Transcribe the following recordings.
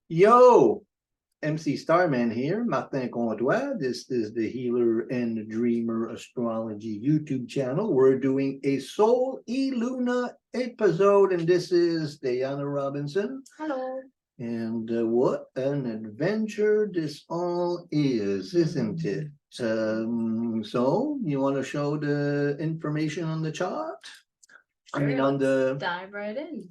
Yo, MC Starman here. Martin Contois. This is the Healer and Dreamer Astrology YouTube channel. We're doing a Sol y Luna episode, and this is Dayana Robinson. Hello. And what an adventure this all is, isn't it? So, you want to show the information on the chart? Sure, I mean, on the... dive right in.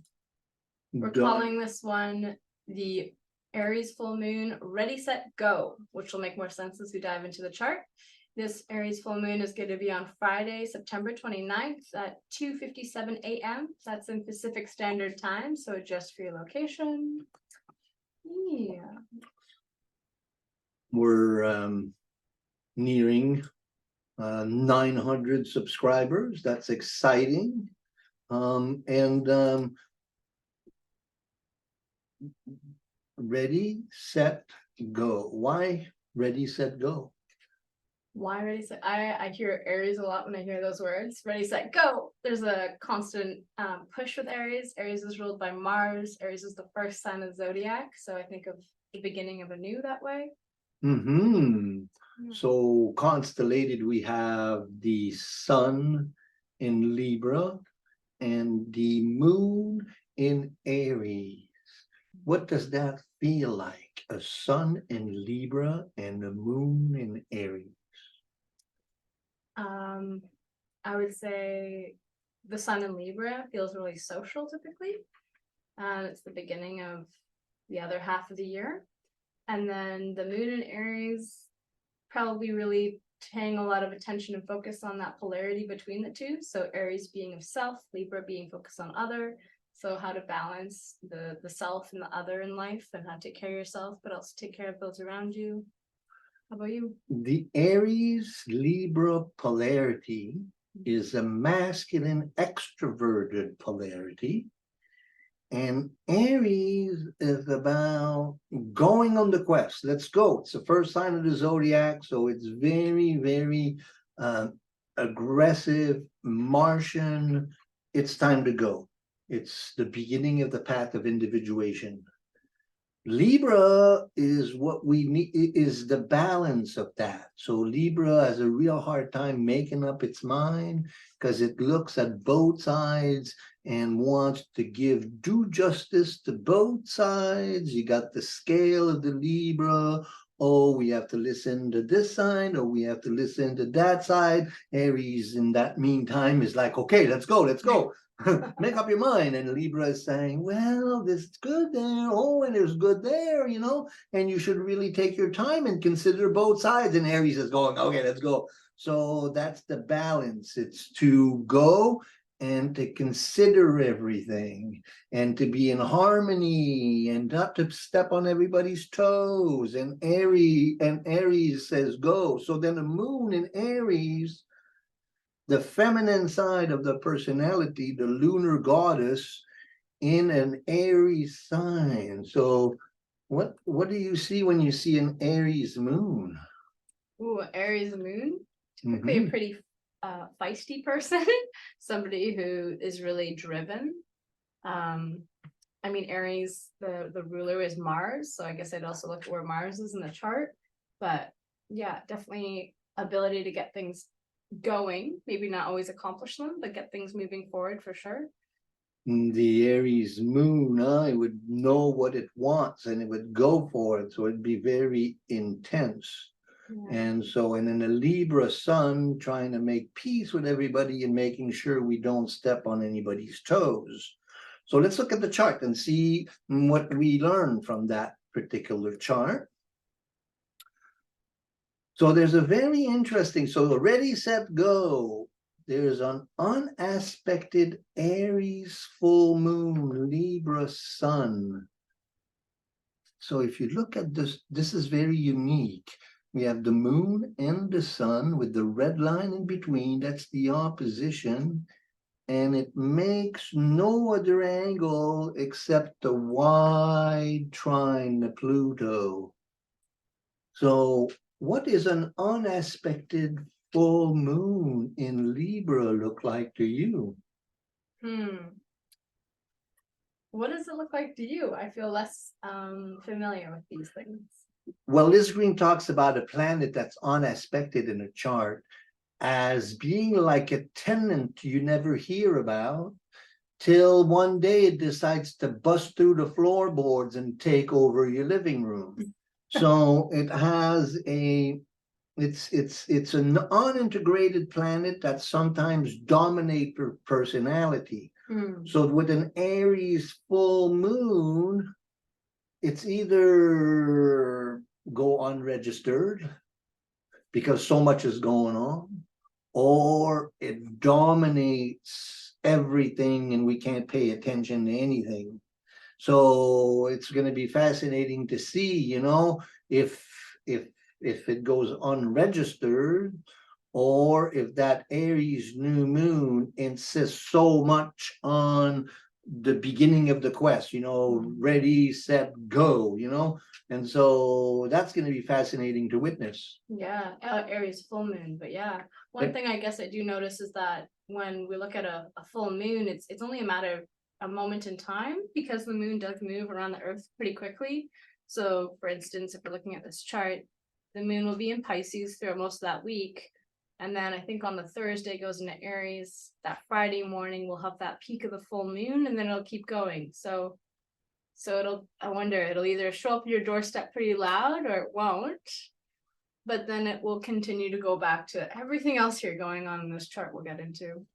We're calling this one the Aries Full Moon Ready, Set, Go, which will make more sense as we dive into the chart. This Aries Full Moon is going to be on Friday, September 29th at 2:57 a.m. That's in Pacific Standard Time, so adjust for your location. Yeah. We're nearing 900 subscribers. That's exciting. Ready, set, go. Why ready, set, go? Why ready, set? I hear Aries a lot when I hear those words. Ready, set, go. There's a constant push with Aries. Aries is ruled by Mars. Aries is the first sign of the zodiac, so I think of the beginning of a new that way. So constellated, we have the sun in Libra and the moon in Aries. What does that feel like? A sun in Libra and a moon in Aries. I would say the sun in Libra feels really social typically. It's the beginning of the other half of the year. And then the moon in Aries probably really paying a lot of attention and focus on that polarity between the two. So Aries being of self, Libra being focused on other. So how to balance the self and the other in life, and how to take care of yourself, but also take care of those around you. How about you? The Aries Libra polarity is a masculine extroverted polarity. And Aries is about going on the quest. Let's go. It's the first sign of the zodiac, so it's very, very aggressive, Martian. It's time to go. It's the beginning of the path of individuation. Libra is what we need, is the balance of that. So Libra has a real hard time making up its mind because it looks at both sides and wants to give due justice to both sides. You got the scale of the Libra. Oh, we have to listen to this side, or we have to listen to that side. Aries, in that meantime, is like, okay, let's go, let's go. Make up your mind. And Libra is saying, well, there's good there, oh, and there's good there, you know, and you should really take your time and consider both sides. And Aries is going, okay, let's go. So that's the balance. It's to go and to consider everything and to be in harmony and not to step on everybody's toes. And Aries says go. So then the moon in Aries, the feminine side of the personality, the lunar goddess in an Aries sign. So what do you see when you see an Aries moon? Ooh, Aries moon. Typically a pretty feisty person, somebody who is really driven. I mean, Aries, the ruler is Mars, so I guess I'd also look at where Mars is in the chart. But yeah, definitely ability to get things going, maybe not always accomplish them, but get things moving forward for sure. The Aries moon, it would know what it wants and it would go for it, so it'd be very intense. Yeah. And so, and then the Libra sun trying to make peace with everybody and making sure we don't step on anybody's toes. So let's look at the chart and see what we learn from that particular chart. So there's a very interesting, so ready, set, go. There's an unaspected Aries full moon, Libra sun. So if you look at this, this is very unique. We have the moon and the sun with the red line in between. That's the opposition. And it makes no other angle except the wide trine to Pluto. So what is an unaspected full moon in Libra look like to you? what does it look like to you? I feel less familiar with these things. Well, Liz Green talks about a planet that's unaspected in a chart as being like a tenant you never hear about, till one day it decides to bust through the floorboards and take over your living room. So it has it's an unintegrated planet that sometimes dominate per personality. So with an Aries full moon, it's either go unregistered because so much is going on, or it dominates everything and we can't pay attention to anything. So it's going to be fascinating to see, you know, if it goes unregistered, or if that Aries new moon insists so much on the beginning of the quest, you know, ready, set, go, you know. And so that's going to be fascinating to witness. Yeah, Aries full moon. But yeah, one thing I guess I do notice is that when we look at a full moon, it's only a matter of a moment in time, because the moon does move around the earth pretty quickly. So for instance, if we're looking at this chart, the moon will be in Pisces throughout most of that week. And then I think on the Thursday goes into Aries. That Friday morning we'll have that peak of the full moon, and then it'll keep going. So I wonder, it'll either show up at your doorstep pretty loud or it won't. But then it will continue to go back to everything else here going on in this chart we'll get into.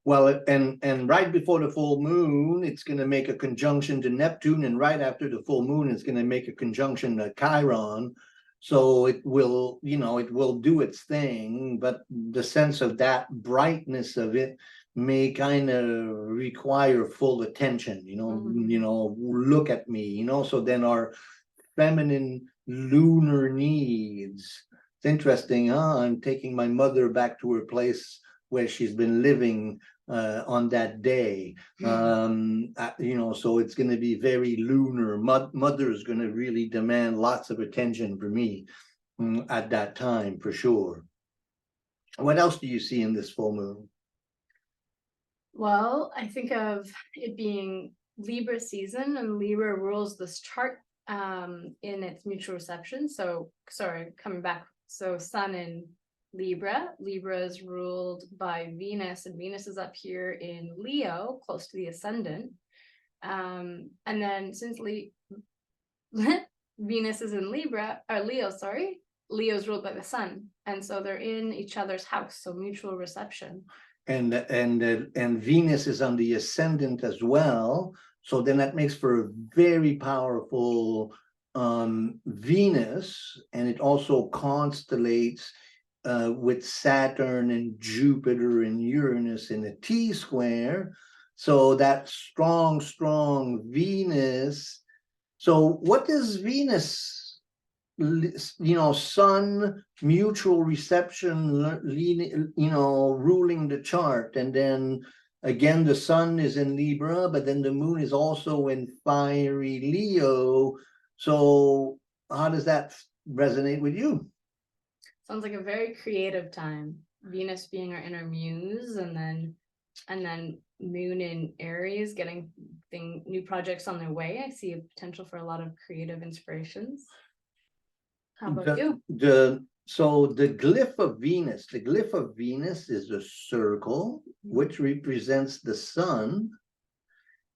Well, and right before the full moon, it's going to make a conjunction to Neptune, and right after the full moon, it's going to make a conjunction to Chiron. So it will, you know, it will do its thing, but the sense of that brightness of it may kind of require full attention, you know, look at me, you know. So then our feminine lunar needs. It's interesting, huh? I'm taking my mother back to her place where she's been living on that day. You know, so it's going to be very lunar. Mother is going to really demand lots of attention for me at that time, for sure. What else do you see in this full moon? Well, I think of it being Libra season, and Libra rules this chart in its mutual reception. So, sorry, coming back. So Sun in Libra. Libra is ruled by Venus, and Venus is up here in Leo, close to the ascendant. And then since Venus is in Libra, or Leo, sorry, Leo is ruled by the Sun. And so they're in each other's house, so mutual reception. And Venus is on the ascendant as well. So then that makes for a very powerful Venus, and it also constellates with Saturn and Jupiter and Uranus in a T-square. So that strong Venus. So what does Venus, you know, Sun, mutual reception, you know, ruling the chart, and then again the Sun is in Libra, but then the Moon is also in fiery Leo. So how does that resonate with you? Sounds like a very creative time. Venus being our inner muse, and then Moon in Aries getting new projects on their way. I see a potential for a lot of creative inspirations. How about you? So the glyph of Venus is a circle which represents the Sun,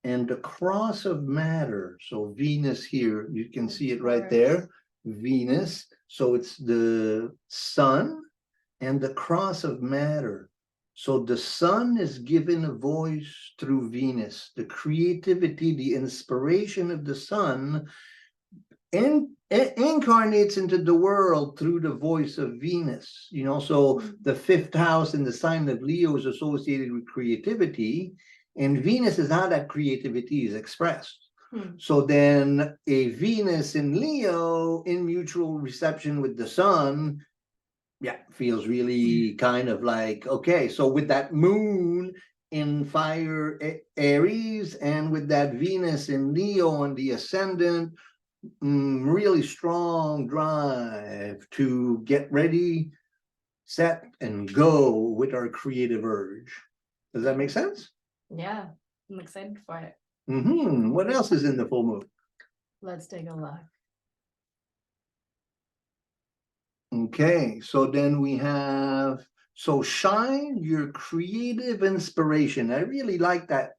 and the cross of matter. So Venus here, you can see it right there, Venus. So it's the Sun and the cross of matter. So the Sun is given a voice through Venus. The creativity, the inspiration of the Sun incarnates into the world through the voice of Venus. You know, so the fifth house in the sign of Leo is associated with creativity, and Venus is how that creativity is expressed. So then a Venus in Leo in mutual reception with the Sun, yeah, feels really kind of like, okay, so with that Moon in fire Aries and with that Venus in Leo on the ascendant, really strong drive to get ready, set, and go with our creative urge. Does that make sense? Yeah, I'm excited for it. What else is in the full moon? Let's take a look. Okay, so then we have, so shine your creative inspiration. I really like that,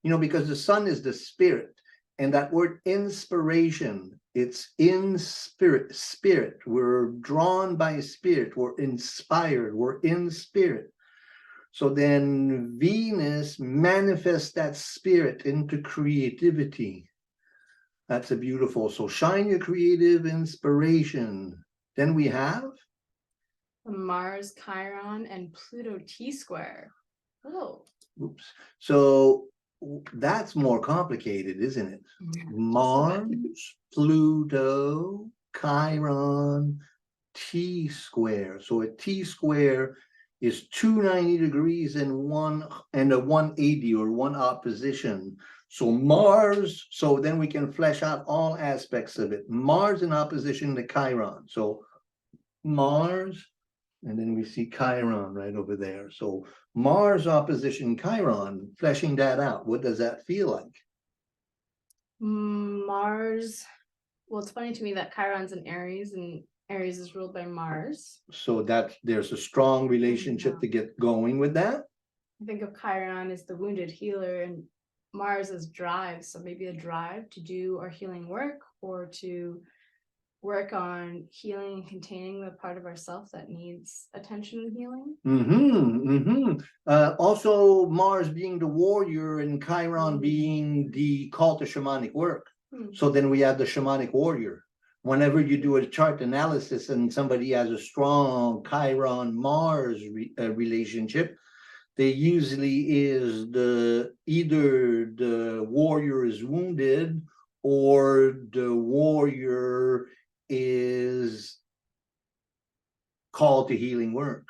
because the sun is the spirit, and that word inspiration, it's in spirit. We're drawn by spirit, we're inspired, we're in spirit. So then Venus manifests that spirit into creativity. That's a beautiful, so shine your creative inspiration. Then we have Mars, Chiron, and Pluto T-square. Oh. oops. So that's more complicated, isn't it? Mars, Pluto, Chiron, T-square. So a T-square is 290 degrees and a 180 or one opposition. So Mars, so then we can flesh out all aspects of it. Mars in opposition to Chiron. So Mars, and then we see Chiron right over there. So Mars opposition Chiron, fleshing that out. What does that feel like? Mars. Well, it's funny to me that Chiron's in Aries and Aries is ruled by Mars. So that there's a strong relationship to get going with that. I think of Chiron as the wounded healer and Mars as drive. So maybe a drive to do our healing work or to work on healing and containing the part of ourself that needs attention and healing. Also, Mars being the warrior and Chiron being the call to shamanic work. So then we have the shamanic warrior. Whenever you do a chart analysis and somebody has a strong Chiron Mars relationship, they usually is either the warrior is wounded or the warrior is called to healing work,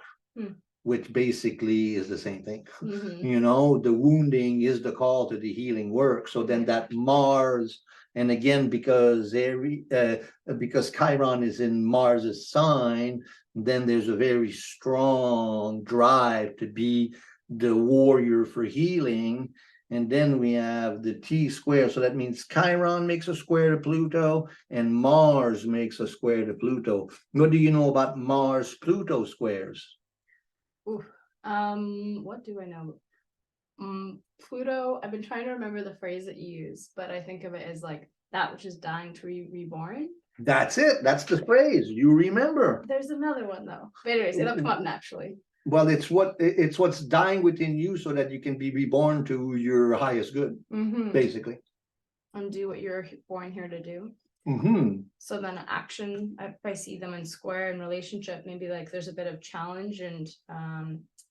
which basically is the same thing. The wounding is the call to the healing work. So then that Mars, and again, because Chiron is in Mars's sign, then there's a very strong drive to be the warrior for healing. And then we have the T-square. So that means Chiron makes a square to Pluto and Mars makes a square to Pluto. What do you know about Mars-Pluto squares? What do I know? Pluto, I've been trying to remember the phrase that you use, but I think of it as like that which is dying to be reborn. That's it. That's the phrase. You remember. There's another one though. But anyways, it'll come up naturally. Well, it's what's dying within you so that you can be reborn to your highest good, basically. And do what you're born here to do. So then action, if I see them in square in relationship, maybe like there's a bit of challenge, and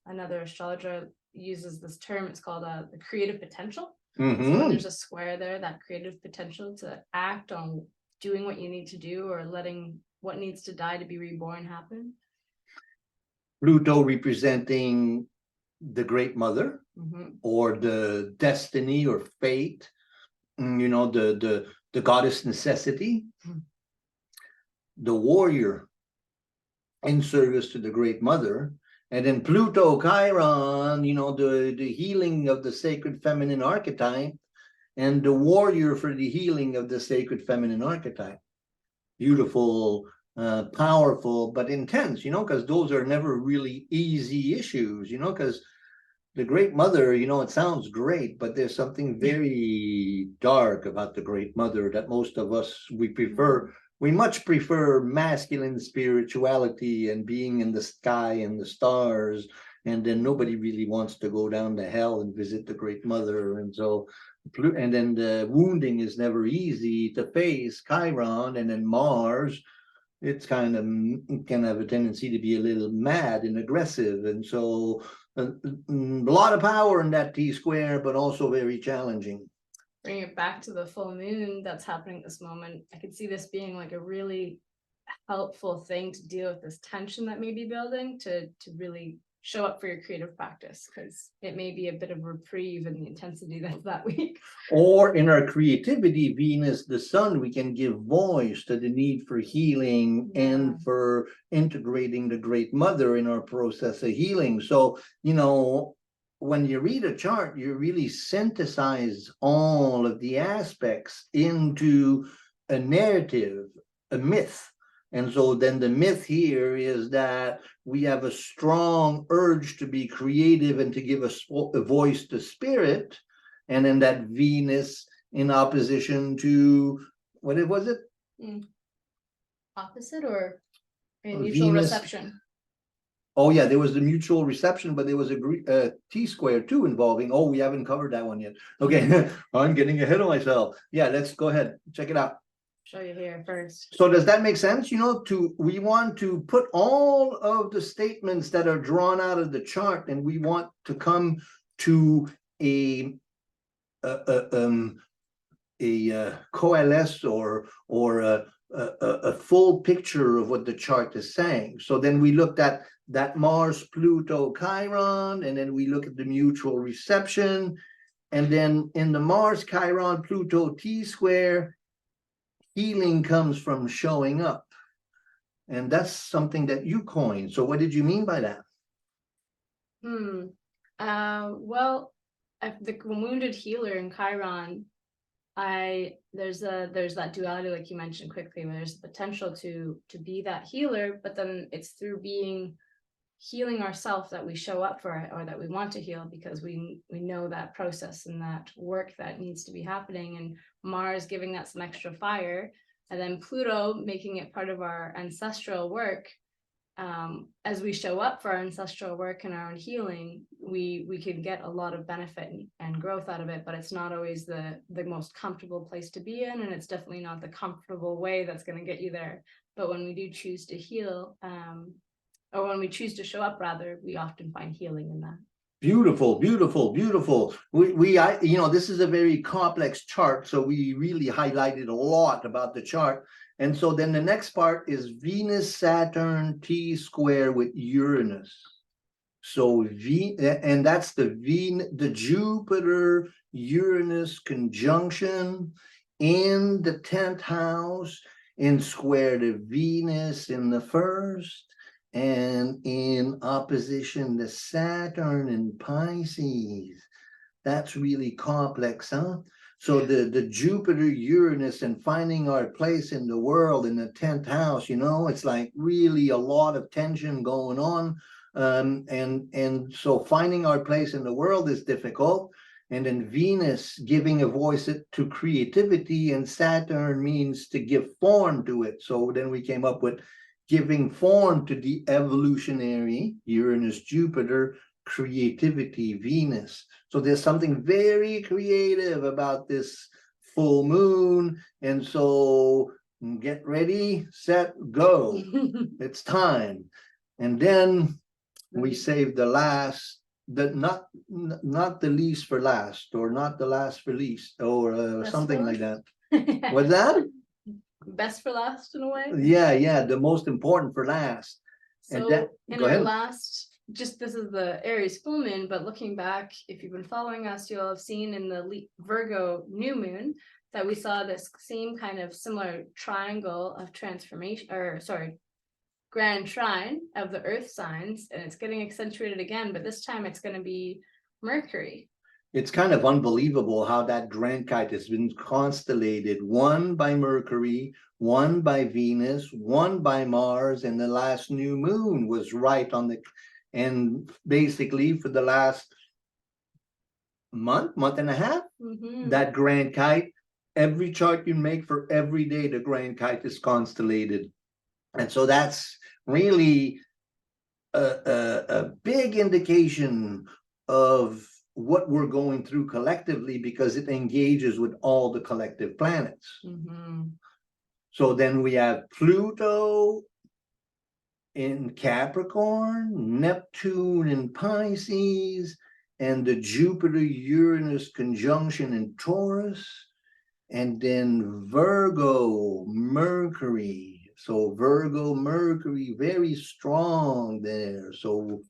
another astrologer uses this term, it's called the creative potential. So when there's a square there, that creative potential to act on doing what you need to do or letting what needs to die to be reborn happen. Pluto representing the Great Mother, or the destiny or fate, the goddess necessity, the warrior in service to the Great Mother, and then Pluto, Chiron, the healing of the sacred feminine archetype, and the warrior for the healing of the sacred feminine archetype. Beautiful, powerful, but intense, because those are never really easy issues, because the Great Mother, it sounds great, but there's something very dark about the Great Mother that most of us, we much prefer masculine spirituality and being in the sky and the stars, and then nobody really wants to go down to hell and visit the Great Mother. And so, and then the wounding is never easy to face. Chiron and then Mars, it's can have a tendency to be a little mad and aggressive, and so a lot of power in that T-square, but also very challenging. Bring it back to the full moon that's happening at this moment. I could see this being like a really helpful thing to deal with this tension that may be building, to really show up for your creative practice, because it may be a bit of reprieve in the intensity that's that week. Or in our creativity, Venus, the sun, we can give voice to the need for healing and for integrating the Great Mother in our process of healing. So, when you read a chart, you really synthesize all of the aspects into a narrative, a myth. And so then the myth here is that we have a strong urge to be creative and to give a voice to spirit. And then that Venus in opposition to, what was it? Opposite or a mutual Venus. reception? Oh yeah, there was the mutual reception, but there was a T-square too involving. Oh, we haven't covered that one yet. Okay, I'm getting ahead of myself. Yeah, let's go ahead, check it out. Show you here first. So does that make sense? You know, we want to put all of the statements that are drawn out of the chart, and we want to come to a coalesce or a full picture of what the chart is saying. So then we looked at that Mars Pluto Chiron, and then we look at the mutual reception, and then in the Mars Chiron Pluto T-square, healing comes from showing up, and that's something that you coined. So what did you mean by that? Well, the wounded healer in Chiron, there's that duality, like you mentioned quickly, where there's the potential to be that healer, but then it's through healing ourselves that we show up for it, or that we want to heal, because we know that process and that work that needs to be happening, and Mars giving that some extra fire, and then Pluto making it part of our ancestral work. As we show up for our ancestral work and our own healing, we can get a lot of benefit and growth out of it, but it's not always the most comfortable place to be in, and it's definitely not the comfortable way that's going to get you there. But when we do choose to heal, or when we choose to show up, rather, we often find healing in that. Beautiful, beautiful, beautiful. You know, this is a very complex chart, so we really highlighted a lot about the chart. And so then the next part is Venus, Saturn, T-square with Uranus. So and that's the Jupiter Uranus conjunction in the 10th house, in square to Venus in the first, and in opposition to Saturn in Pisces. That's really complex, huh? So the Jupiter Uranus and finding our place in the world in the 10th house, you know, it's like really a lot of tension going on. And so finding our place in the world is difficult. And then Venus giving a voice to creativity, and Saturn means to give form to it. So then we came up with giving form to the evolutionary Uranus, Jupiter, creativity, Venus. So there's something very creative about this full moon. And so get ready, set, go. It's time. And then we save the last, not the least for last, or not the last for least, or something like that. What's that? Best for last, in a way. Yeah, the most important for last. So in our last, this is the Aries full moon, but looking back, if you've been following us, you'll have seen in the Virgo new moon that we saw this same kind of similar triangle of transformation, or sorry, grand trine of the earth signs, and it's getting accentuated again, but this time it's going to be Mercury. It's kind of unbelievable how that Grand Kite has been constellated, one by Mercury, one by Venus, one by Mars, and the last new moon was right on and basically for the last month and a half, that Grand Kite, every chart you make for every day, the Grand Kite is constellated. And so that's really a big indication of what we're going through collectively, because it engages with all the collective planets. So then we have Pluto in Capricorn, Neptune in Pisces, and the Jupiter-Uranus conjunction in Taurus, and then Virgo, Mercury. So Virgo, Mercury, very strong there. So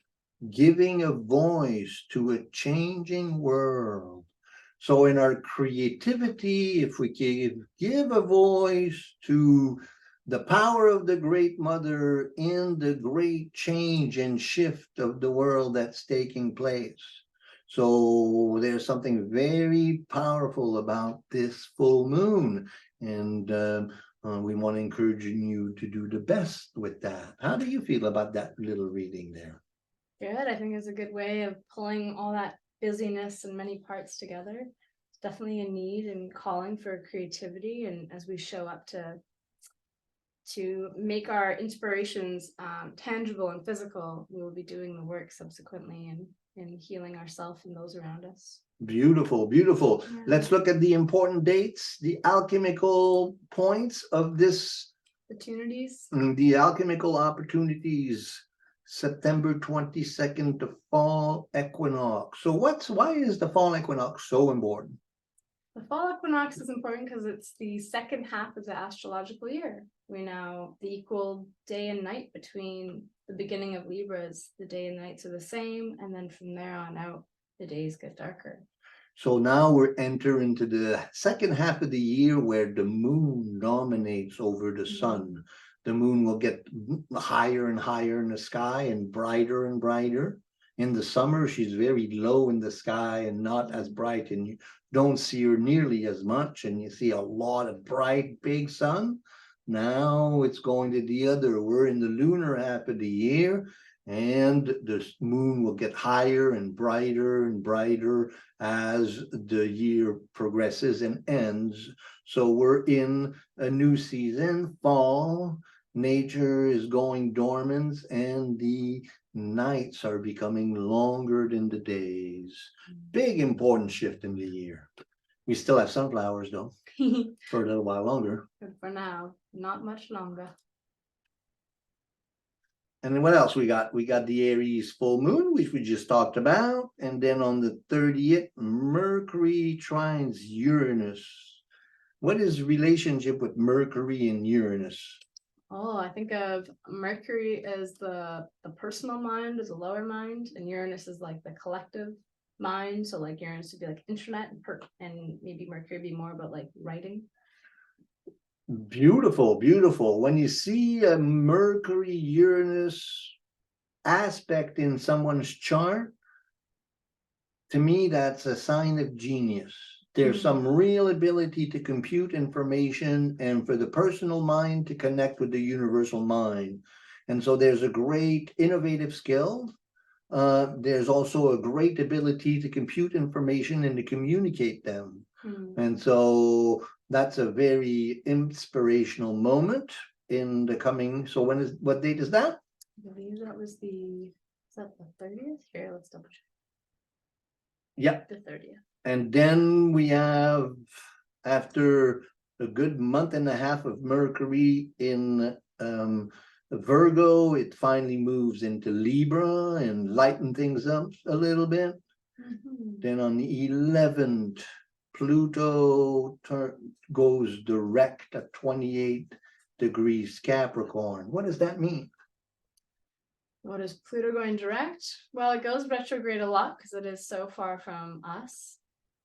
giving a voice to a changing world. So in our creativity, if we give a voice to the power of the Great Mother in the great change and shift of the world that's taking place. So there's something very powerful about this full moon, and we want to encourage you to do the best with that. How do you feel about that little reading there? Good. I think it's a good way of pulling all that busyness and many parts together. It's definitely a need and calling for creativity, and as we show up to make our inspirations tangible and physical, we will be doing the work subsequently and healing ourselves and those around us. Beautiful, beautiful. Yeah. Let's look at the important dates, the alchemical points of this, Opportunities. the alchemical opportunities. September 22nd, the fall equinox. So why is the fall equinox so important? The fall equinox is important because it's the second half of the astrological year. We now the equal day and night between the beginning of Libras. The day and nights are the same, and then from there on out, the days get darker. So now we're entering into the second half of the year where the moon dominates over the sun. The moon will get higher and higher in the sky and brighter. In the summer, she's very low in the sky and not as bright, and you don't see her nearly as much, and you see a lot of bright, big sun. Now it's going to the other. We're in the lunar half of the year, and the moon will get higher and brighter as the year progresses and ends. So we're in a new season, fall. Nature is going dormant, and the nights are becoming longer than the days. Big important shift in the year. We still have sunflowers though, for a little while longer. Good for now, not much longer. And then what else we got? We got the Aries full moon, which we just talked about. And then on the 30th, Mercury trines Uranus. What is relationship with Mercury and Uranus? Oh, I think of Mercury as the personal mind, as a lower mind, and Uranus is like the collective mind. So like Uranus would be like internet, and maybe Mercury would be more about like writing. Beautiful, beautiful. When you see a Mercury Uranus aspect in someone's chart, to me, that's a sign of genius. There's some real ability to compute information and for the personal mind to connect with the universal mind. And so there's a great innovative skill. There's also a great ability to compute information and to communicate them. And so that's a very inspirational moment in the coming. So what date is that? I believe that was is that the 30th? Here, let's double check. Yeah. The 30th. And then we have, after a good month and a half of Mercury in Virgo, it finally moves into Libra and lighten things up a little bit. Then on the 11th, Pluto goes direct at 28 degrees Capricorn. What does that mean? What is Pluto going direct? Well, it goes retrograde a lot because it is so far from us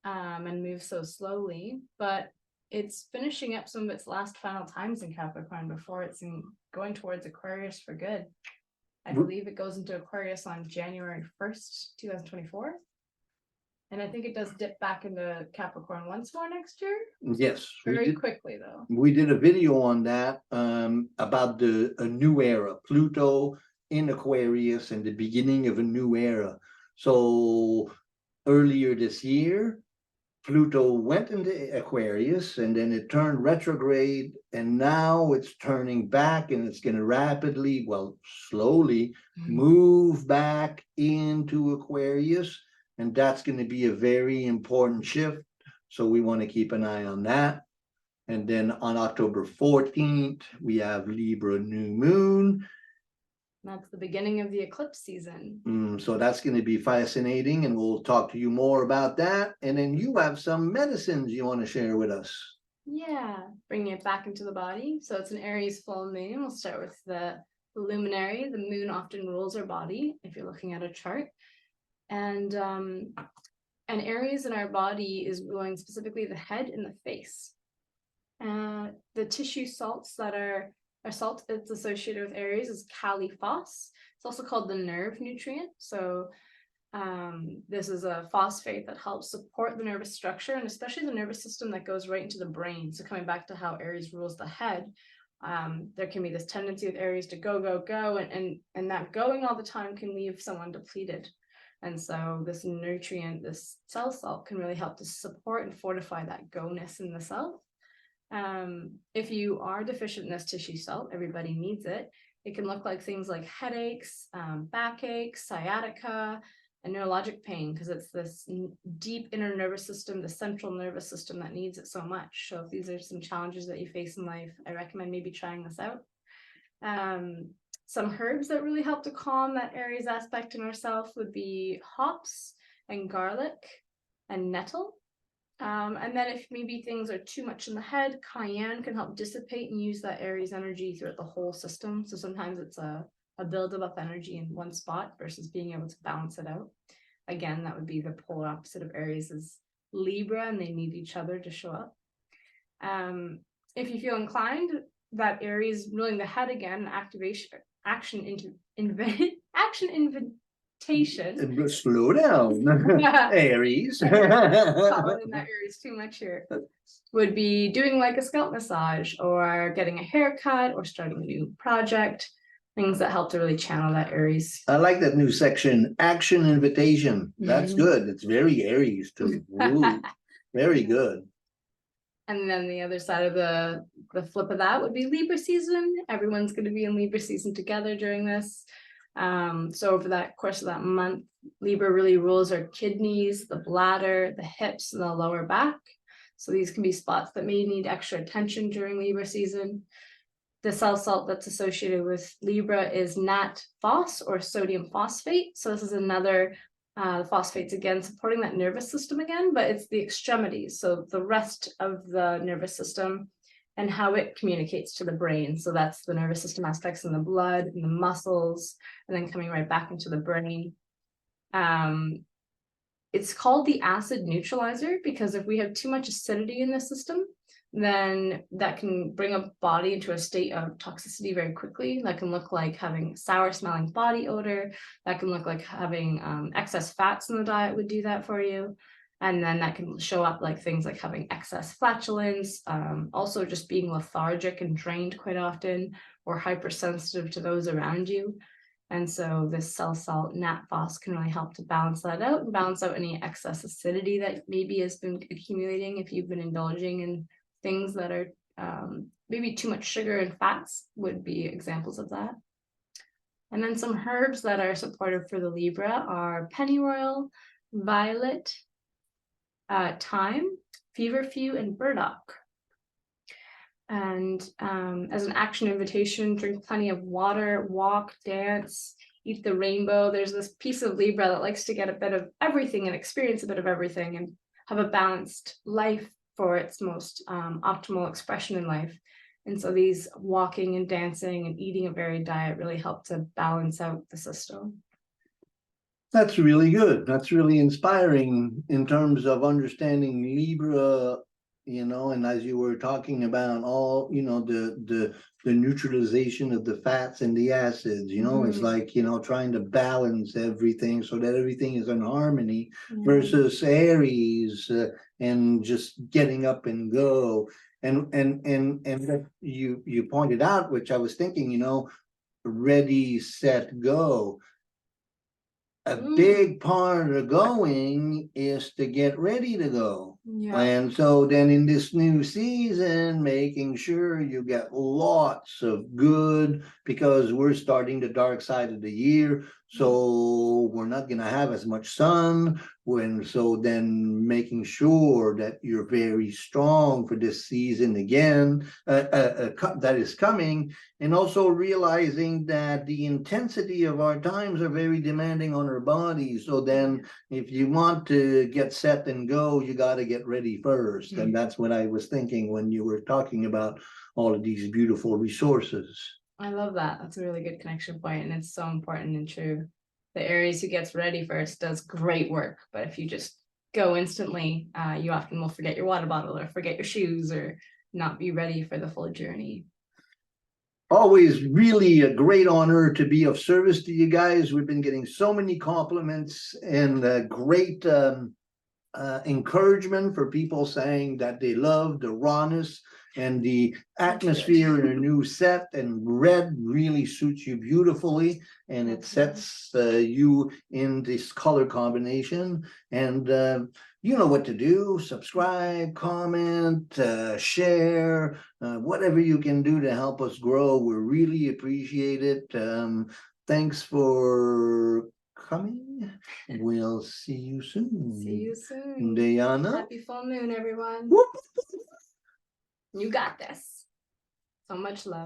and moves so slowly, but it's finishing up some of its last final times in Capricorn before it's going towards Aquarius for good. I believe it goes into Aquarius on January 1st, 2024. And I think it does dip back into Capricorn once more next year. Yes. Very quickly, though. We did a video on that about a new era, Pluto in Aquarius and the beginning of a new era. So earlier this year, Pluto went into Aquarius and then it turned retrograde, and now it's turning back, and it's going to rapidly, well, slowly move back into Aquarius. And that's going to be a very important shift. So we want to keep an eye on that. And then on October 14th, we have Libra new moon. That's the beginning of the eclipse season. So that's going to be fascinating, and we'll talk to you more about that. And then you have some medicines you want to share with us. Yeah, bringing it back into the body. So it's an Aries full moon. We'll start with the luminary. The moon often rules our body if you're looking at a chart. And Aries in our body is ruling specifically the head and the face. The tissue salts that are a salt that's associated with Aries is Kali phos. It's also called the nerve nutrient. So This is a phosphate that helps support the nervous structure, and especially the nervous system that goes right into the brain. So coming back to how Aries rules the head, there can be this tendency with Aries to go, go, go, and that going all the time can leave someone depleted. And so this nutrient, this cell salt, can really help to support and fortify that go-ness in the cell. If you are deficient in this tissue salt, everybody needs it. It can look like things like headaches, backaches, sciatica, and neurologic pain, because it's this deep inner nervous system, the central nervous system, that needs it so much. So if these are some challenges that you face in life, I recommend maybe trying this out. Some herbs that really help to calm that Aries aspect in ourselves would be hops and garlic and nettle. And then if maybe things are too much in the head, cayenne can help dissipate and use that Aries energy throughout the whole system. So sometimes it's a buildup of energy in one spot versus being able to balance it out. Again, that would be the polar opposite of Aries is Libra, and they need each other to show up. If you feel inclined, that Aries ruling the head again, action invitation. Slow down, Aries. Following that Aries too much here would be doing like a scalp massage or getting a haircut or starting a new project, things that help to really channel that Aries. I like that new section, action invitation. That's good. It's very Aries too. Ooh, very good. And then the other side of the flip of that would be Libra season. Everyone's going to be in Libra season together during this. So over that course of that month, Libra really rules our kidneys, the bladder, the hips, and the lower back. So these can be spots that may need extra attention during Libra season. The cell salt that's associated with Libra is nat phos, or sodium phosphate. So this is another phosphates again supporting that nervous system again, but it's the extremities, so the rest of the nervous system and how it communicates to the brain. So that's the nervous system aspects in the blood and the muscles, and then coming right back into the brain. It's called the acid neutralizer because if we have too much acidity in the system, then that can bring a body into a state of toxicity very quickly. That can look like having sour smelling body odor. That can look like having excess fats in the diet would do that for you. And then that can show up like things like having excess flatulence, also just being lethargic and drained quite often, or hypersensitive to those around you. And so this cell salt nat phos can really help to balance that out and balance out any excess acidity that maybe has been accumulating if you've been indulging in things that are maybe too much sugar and fats would be examples of that. And then some herbs that are supportive for the Libra are pennyroyal, violet, thyme, feverfew, and burdock. And as an action invitation, drink plenty of water, walk, dance, eat the rainbow. There's this piece of Libra that likes to get a bit of everything and experience a bit of everything and have a balanced life for its most optimal expression in life. And so these walking and dancing and eating a varied diet really help to balance out the system. That's really good. That's really inspiring in terms of understanding Libra, and as you were talking about all, the neutralization of the fats and the acids, it's like, trying to balance everything so that everything is in harmony versus Aries and just getting up and go. And you pointed out, which I was thinking, ready, set, go. A big part of going is to get ready to go. Yeah. And so then in this new season, making sure you get lots of good, because we're starting the dark side of the year. So we're not going to have as much sun. So then making sure that you're very strong for this season again, that is coming. And also realizing that the intensity of our times are very demanding on our bodies. So then if you want to get set and go, you got to get ready first. And that's what I was thinking when you were talking about all of these beautiful resources. I love that. That's a really good connection point, and it's so important and true. The Aries who gets ready first does great work, but if you just go instantly, you often will forget your water bottle or forget your shoes or not be ready for the full journey. Always really a great honor to be of service to you guys. We've been getting so many compliments and great encouragement for people saying that they love the rawness and the atmosphere in a new set, and red really suits you beautifully, and it sets you in this color combination. And you know what to do: subscribe, comment, share, whatever you can do to help us grow. We really appreciate it. Thanks for coming. We'll see you soon. See you soon. Dayana. Happy full moon, everyone. Whoop. You got this. So much love.